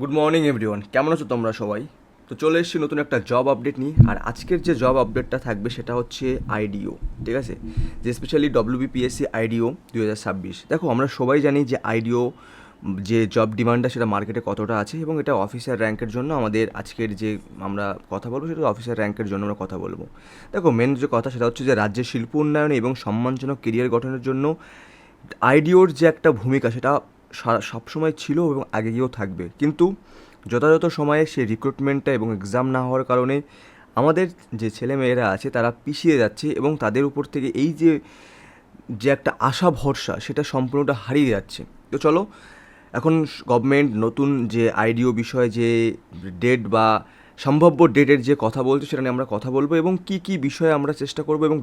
Good morning everyone, কেমন আছো তোমরা সবাই? তো চলে এসেছি নতুন একটা জব আপডেট নিয়ে। আর আজকের যে জব আপডেটটা থাকবে সেটা হচ্ছে আইডিও, ঠিক আছে? যে স্পেশালি ডব্লিউবিপিএসসি আইডিও 2026। দেখো, আমরা সবাই জানি যে আইডিও যে জব ডিমান্ডটা সেটা মার্কেটে কতটা আছে, এবং এটা অফিসার র্যাঙ্কের জন্য আমাদের আজকের যে আমরা কথা বলবো সেটা অফিসার র্যাঙ্কের জন্য আমরা কথা বলবো। দেখো, মেন যে কথা সেটা হচ্ছে যে রাজ্যের শিল্প উন্নয়নে এবং সম্মানজনক কেরিয়ার গঠনের জন্য আইডিওর যে একটা ভূমিকা সেটা সবসময় ছিল এবং আগে গিয়েও থাকবে। কিন্তু যথাযথ সময়ে সে রিক্রুটমেন্টটা এবং এক্সাম না হওয়ার কারণে আমাদের যে ছেলেমেয়েরা আছে তারা পিছিয়ে যাচ্ছে, এবং তাদের উপর থেকে এই যে যে একটা আশা ভরসা সেটা সম্পূর্ণটা হারিয়ে যাচ্ছে। তো চলো, এখন গভর্নমেন্ট নতুন যে আইডিও বিষয়ে যে ডেট বা সম্ভাব্য ডেটের যে কথা বলছে সেটা নিয়ে আমরা কথা বলবো, এবং কি কি বিষয়ে আমরা চেষ্টা করবো, এবং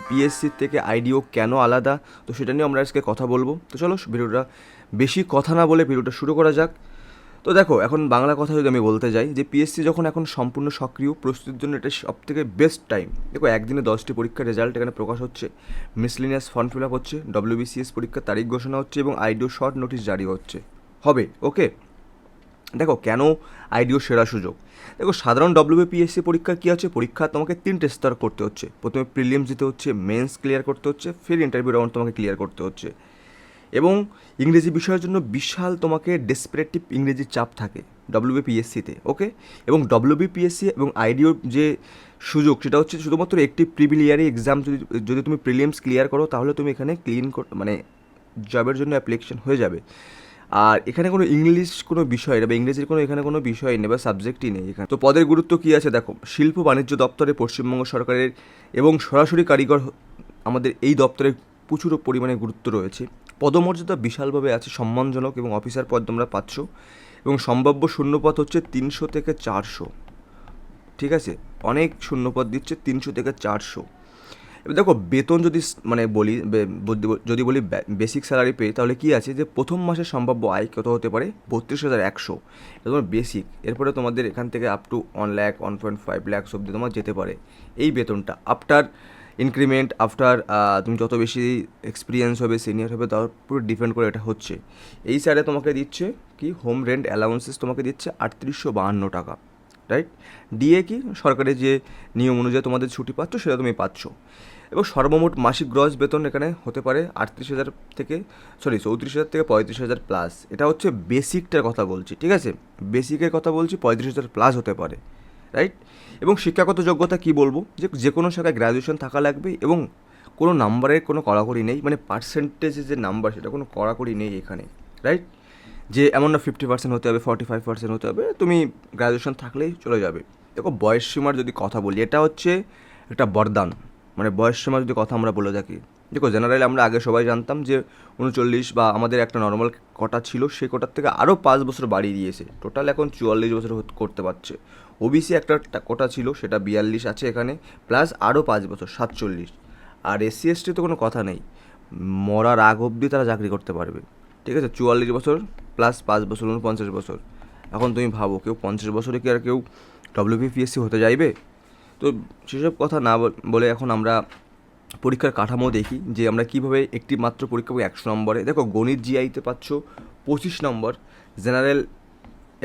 পিএসসির থেকে আইডিও কেন আলাদা, তো সেটা নিয়ে আমরা আজকে কথা বলবো। তো চলো, ভিডিওটা বেশি কথা না বলে ভিডিওটা শুরু করা যাক। তো দেখো, এখন বাংলা কথা যদি আমি বলতে যাই, যে পিএসসি যখন এখন সম্পূর্ণ সক্রিয় প্রস্তুতির জন্য এটা সব থেকে বেস্ট টাইম। দেখো, একদিনে 10টি পরীক্ষার রেজাল্ট এখানে প্রকাশ হচ্ছে, মিসলিনিয়াস ফর্ম ফিল আপ হচ্ছে, ডব্লিউবিসিএস পরীক্ষার তারিখ ঘোষণা হচ্ছে, এবং আইডিও শর্ট নোটিশ জারি হচ্ছে হবে। ওকে, দেখো কেন আইডিও সেরা সুযোগ। দেখো, সাধারণ ডব্লিউবিপিএসসি পরীক্ষা কী আছে, পরীক্ষা তোমাকে 3টে স্তর করতে হচ্ছে। প্রথমে প্রিলিমস দিতে হচ্ছে, মেন্স ক্লিয়ার করতে হচ্ছে, ফির ইন্টারভিউ রাউন্ড তোমাকে ক্লিয়ার করতে হচ্ছে। এবং ইংরেজি বিষয়ের জন্য বিশাল তোমাকে ডেসপারেটিভ ইংরেজির চাপ থাকে ডব্লিউবিপিএসসিতে। ওকে, এবং ডব্লিউবিপিএসসি এবং আইডিওর যে সুযোগ সেটা হচ্ছে শুধুমাত্র একটি প্রিলিমিনারি এক্সাম যদি যদি তুমি প্রিলিমস ক্লিয়ার করো তাহলে তুমি এখানে মানে জবের জন্য অ্যাপ্লিকেশন হয়ে যাবে। আর এখানে কোনো ইংলিশ কোনো বিষয় নেই, বা ইংরেজির কোনো এখানে কোনো বিষয় নেই বা সাবজেক্টই নেই এখানে। তো পদের গুরুত্ব কী আছে দেখো, শিল্প বাণিজ্য দপ্তরে পশ্চিমবঙ্গ সরকারের এবং সরাসরি কারিগর আমাদের এই দপ্তরে প্রচুর পরিমাণে গুরুত্ব রয়েছে। পদমর্যাদা বিশালভাবে আছে, সম্মানজনক, এবং অফিসার পদ তোমরা পাচ্ছ, এবং সম্ভাব্য শূন্যপদ হচ্ছে 300 থেকে 400। ঠিক আছে, অনেক শূন্যপদ দিচ্ছে, 300 থেকে 400। এবার দেখো, বেতন যদি মানে বলি যদি বলি বেসিক স্যালারি পে, তাহলে কি আছে যে প্রথম মাসের সম্ভাব্য আয় কত হতে পারে, 32,100। এটা তোমার বেসিক। এরপরে তোমাদের এখান থেকে আপ টু 1 লাখ 1.5 লাখ অব্দি তোমার যেতে পারে এই বেতনটা। আফটার ইনক্রিমেন্ট, আফটার তুমি যত বেশি এক্সপিরিয়েন্স হবে, সিনিয়র হবে, তার উপর ডিপেন্ড করে এটা হচ্ছে। এই স্যারে তোমাকে দিচ্ছে কি, হোম রেন্ট অ্যালাউন্সেস তোমাকে দিচ্ছে 3852 টাকা, রাইট? ডিএ কি, সরকারের যে নিয়ম অনুযায়ী তোমাদের ছুটি পাচ্ছ সেটা তুমি পাচ্ছ। এবং সর্বমোট মাসিক গ্রস বেতন এখানে হতে পারে 38,000 থেকে 34,000 থেকে 35,000 প্লাস। এটা হচ্ছে বেসিকটার কথা বলছি, ঠিক আছে? বেসিকের কথা বলছি, 35,000 প্লাস হতে পারে, রাইট? এবং শিক্ষাগত যোগ্যতা কি বলবো, যে যে কোনো শাখায় গ্র্যাজুয়েশন থাকা লাগবে, এবং কোনো নাম্বারের কোনো কড়াকড়ি নেই, মানে পার্সেন্টেজের যে নাম্বার সেটা কোনো কড়াকড়ি নেই এখানে, রাইট? যে এমন না 50% হতে হবে, 45% হতে হবে, তুমি গ্র্যাজুয়েশন থাকলেই চলে যাবে। দেখো, বয়স সীমার যদি কথা বলি, এটা হচ্ছে একটা বরদান। মানে বয়স সীমার যদি কথা আমরা বলে থাকি, দেখো জেনারেলি আমরা আগে সবাই জানতাম যে 39, বা আমাদের একটা নর্মাল কোটা ছিল, সেই কোটার থেকে আরও 5 বছর বাড়িয়ে দিয়েছে, টোটাল এখন 44 বছর করতে পারছে। ওবিসি একটা কোটা ছিল, সেটা 42 আছে এখানে, প্লাস আরও 5 বছর 47। আর এসসি এসটি তো কোনো কথা নেই, মরার আগ অবধি তারা চাকরি করতে পারবে। ঠিক আছে, 44 বছর প্লাস 5 বছর 49 বছর। এখন তুমি ভাবো, কেউ 50 বছরে কি আর কেউ ডব্লিউবিপিএসসি হতে চাইবে? তো সেসব কথা না বলে এখন আমরা পরীক্ষার কাঠামো দেখি, যে আমরা কীভাবে একটি মাত্র পরীক্ষা 100 নম্বরে। দেখো, গণিত জিআইতে পাচ্ছ 25 নম্বর, জেনারেল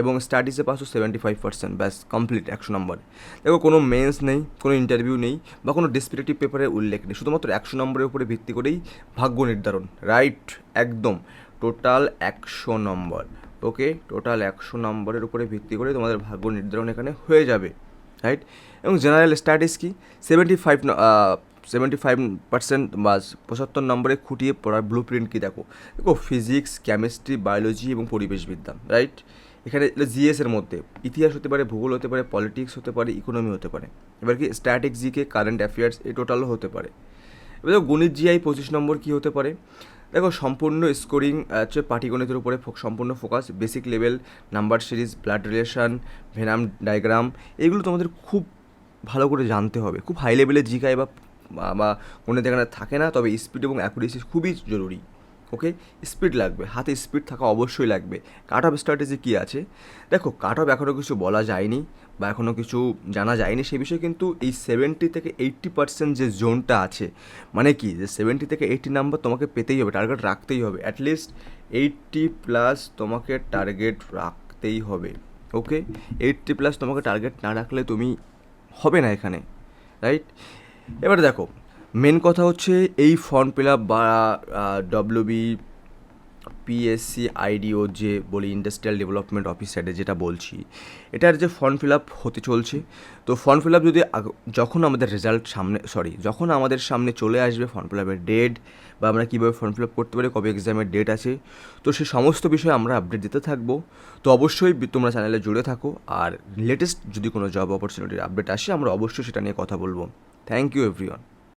এবং স্টাডিজে পাচ্ছ 75%, ব্যাস কমপ্লিট 100 নম্বরে। দেখো, কোনো মেন্স নেই, কোনো ইন্টারভিউ নেই, বা কোনো ডিসক্রিপটিভ পেপারের উল্লেখ নেই, শুধুমাত্র 100 নম্বরের উপরে ভিত্তি করেই ভাগ্য নির্ধারণ, রাইট? একদম টোটাল 100 নম্বর। ওকে, টোটাল 100 নম্বরের উপরে ভিত্তি করে তোমাদের ভাগ্য নির্ধারণ এখানে হয়ে যাবে, রাইট? এবং জেনারেল স্টাডিজ কি, 75% বা 75 নম্বরে খুঁটিয়ে পড়ার ব্লু প্রিন্ট কী দেখো। দেখো, ফিজিক্স, কেমিস্ট্রি, বায়োলজি এবং পরিবেশবিদ্যা, রাইট? এখানে জিএসের মধ্যে ইতিহাস হতে পারে, ভূগোল হতে পারে, পলিটিক্স হতে পারে, ইকোনমি হতে পারে, এবার কি স্ট্যাটিক জিকে, কারেন্ট অ্যাফেয়ার্স, এই টোটালও হতে পারে। এবার দেখো, গণিত জিআই 25 নম্বর কী হতে পারে। দেখো, সম্পূর্ণ স্কোরিং হচ্ছে পাটিগণিতের উপরে সম্পূর্ণ focus, basic level, number series, blood relation, venom diagram, এগুলো তোমাদের খুব ভালো করে জানতে হবে। খুব হাই লেভেলের জিকাই বা বা গণিত এখানে থাকে না, তবে স্পিড এবং অ্যাকুরেসি খুবই জরুরি। ওকে, স্পিড লাগবে, হাতে স্পিড থাকা অবশ্যই লাগবে। কাট অফ স্ট্র্যাটেজি কী আছে, দেখো কাট অফ এখনও কিছু বলা যায়নি বা এখনও কিছু জানা যায়নি সে বিষয়ে, কিন্তু এই 70 থেকে 80% যে জোনটা আছে, মানে কি, যে 70 থেকে 80 নাম্বার তোমাকে পেতেই হবে, টার্গেট রাখতেই হবে, অ্যাটলিস্ট 80 প্লাস তোমাকে টার্গেট রাখতেই রাখতেই হবে। ওকে, 80+ তোমাকে টার্গেট না রাখলে তুমি হবে না এখানে, রাইট? এবারে দেখো, মেন কথা হচ্ছে এই ফর্ম ফিল আপ বা ডব্লিউবি পিএসসি আইডিও যে বলি, ইন্ডাস্ট্রিয়াল ডেভেলপমেন্ট অফিসারে যেটা বলছি, এটার যে ফর্ম ফিল আপ হতে চলছে। তো ফর্ম ফিল আপ যদি যখন আমাদের রেজাল্ট যখন আমাদের সামনে চলে আসবে ফর্ম ফিল আপের ডেট, বা আমরা কীভাবে ফর্ম ফিল আপ করতে পারি, কবে এক্সামের ডেট আছে, তো সে সমস্ত বিষয়ে আমরা আপডেট দিতে থাকবো। তো অবশ্যই তোমরা চ্যানেলে জুড়ে থাকো, আর লেটেস্ট যদি কোনো জব অপরচুনিটির আপডেট আসে আমরা অবশ্যই সেটা নিয়ে কথা বলবো। Thank you everyone.